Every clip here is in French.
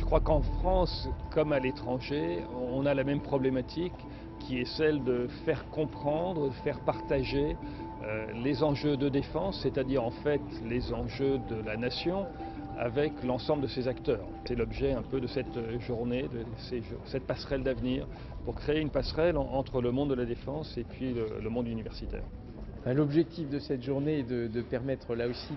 crois qu'en France, comme à l'étranger, on a la même problématique qui est celle de faire comprendre, de faire partager les enjeux de défense, c'est-à-dire en fait les enjeux de la nation avec l'ensemble de ses acteurs. C'est l'objet un peu de cette journée, de cette passerelle d'avenir, pour créer une passerelle entre le monde de la défense et puis le monde universitaire. L'objectif de cette journée est de permettre là aussi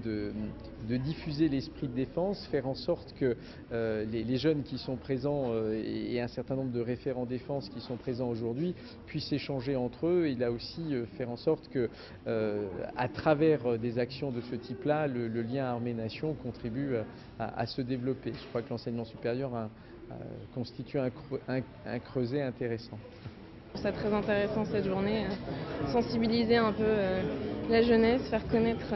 de diffuser l'esprit de défense, faire en sorte que les jeunes qui sont présents et un certain nombre de référents défense qui sont présents aujourd'hui puissent échanger entre eux et là aussi faire en sorte que à travers des actions de ce type-là, le lien armée-nation contribue à se développer. Je crois que l'enseignement supérieur constitue un creuset intéressant. C'est très intéressant cette journée, sensibiliser un peu la jeunesse, faire connaître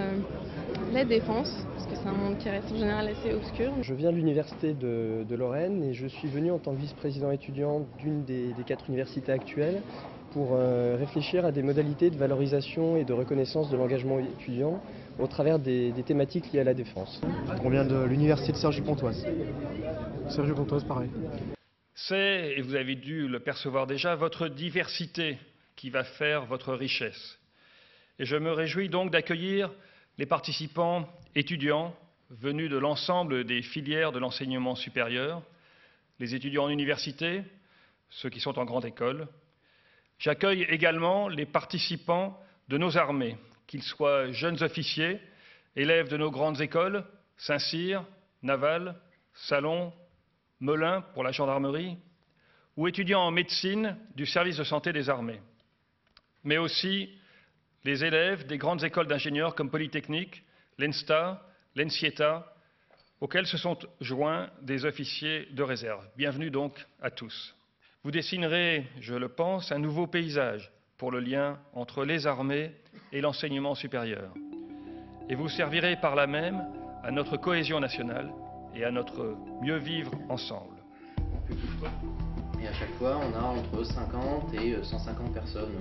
la défense, parce que c'est un monde qui reste en général assez obscur. Je viens de l'université de Lorraine et je suis venu en tant que vice-président étudiant d'une des 4 universités actuelles pour réfléchir à des modalités de valorisation et de reconnaissance de l'engagement étudiant au travers des thématiques liées à la défense. On vient de l'université de Cergy-Pontoise. Cergy-Pontoise, pareil. C'est, et vous avez dû le percevoir déjà, votre diversité qui va faire votre richesse. Et je me réjouis donc d'accueillir les participants étudiants venus de l'ensemble des filières de l'enseignement supérieur, les étudiants en université, ceux qui sont en grande école. J'accueille également les participants de nos armées, qu'ils soient jeunes officiers, élèves de nos grandes écoles, Saint-Cyr, Naval, Salon, Melun pour la gendarmerie, ou étudiants en médecine du service de santé des armées, mais aussi les élèves des grandes écoles d'ingénieurs comme Polytechnique, l'ENSTA, l'ENSIETA, auxquels se sont joints des officiers de réserve. Bienvenue donc à tous. Vous dessinerez, je le pense, un nouveau paysage pour le lien entre les armées et l'enseignement supérieur. Et vous servirez par là même à notre cohésion nationale et à notre mieux vivre ensemble. Et à chaque fois, on a entre 50 et 150 personnes.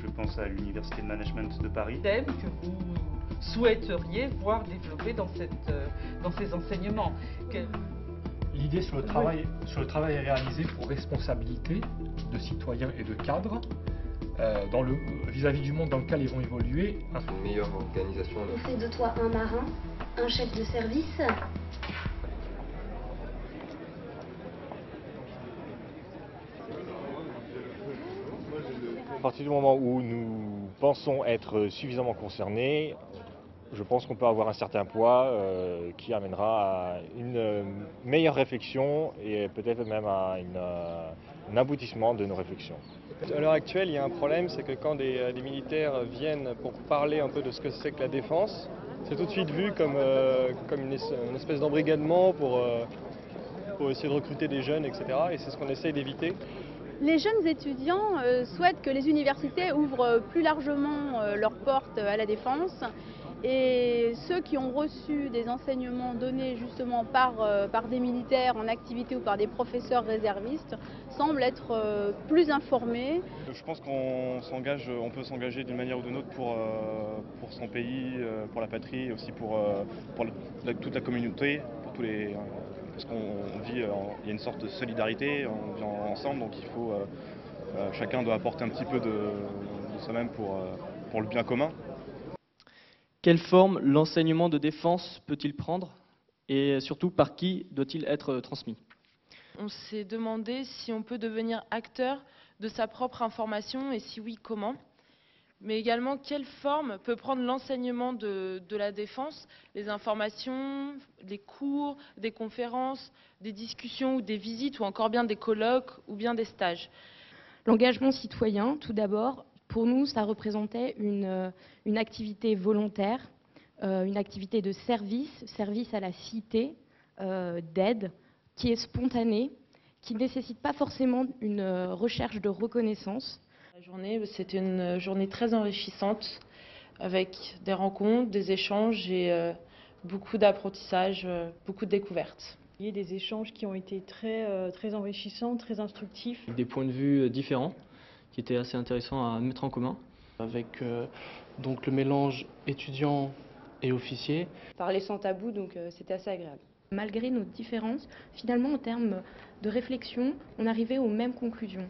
Je pense à l'Université de Management de Paris. Thème que vous souhaiteriez voir développer dans ces enseignements. L'idée sur le travail est réalisé pour responsabilité de citoyens et de cadres vis-à-vis du monde dans lequel ils vont évoluer. Une meilleure organisation. On fait de toi un marin, un chef de service. À partir du moment où nous pensons être suffisamment concernés, je pense qu'on peut avoir un certain poids qui amènera à une meilleure réflexion et peut-être même à un aboutissement de nos réflexions. À l'heure actuelle, il y a un problème, c'est que quand des militaires viennent pour parler un peu de ce que c'est que la défense, c'est tout de suite vu comme une espèce d'embrigadement pour essayer de recruter des jeunes, etc. Et c'est ce qu'on essaye d'éviter. Les jeunes étudiants souhaitent que les universités ouvrent plus largement leurs portes à la défense et ceux qui ont reçu des enseignements donnés justement par des militaires en activité ou par des professeurs réservistes semblent être plus informés. Je pense on peut s'engager d'une manière ou d'une autre pour son pays, pour la patrie et aussi pour toute la communauté, pour tous les... Parce qu'on vit, il y a une sorte de solidarité, on vit ensemble, donc il faut, chacun doit apporter un petit peu de soi-même pour le bien commun. Quelle forme l'enseignement de défense peut-il prendre et surtout par qui doit-il être transmis? On s'est demandé si on peut devenir acteur de sa propre information et si oui, comment. Mais également, quelle forme peut prendre l'enseignement de la défense, les informations, des cours, des conférences, des discussions ou des visites ou encore bien des colloques ou bien des stages. L'engagement citoyen, tout d'abord, pour nous, ça représentait une activité volontaire, une activité de service à la cité, d'aide, qui est spontanée, qui ne nécessite pas forcément une recherche de reconnaissance. La journée, c'était une journée très enrichissante, avec des rencontres, des échanges et beaucoup d'apprentissage, beaucoup de découvertes. Il y a des échanges qui ont été très enrichissants, très instructifs. Des points de vue différents, qui étaient assez intéressants à mettre en commun. Avec donc le mélange étudiant et officier. Parler sans tabou, donc c'était assez agréable. Malgré nos différences, finalement, en termes de réflexion, on arrivait aux mêmes conclusions.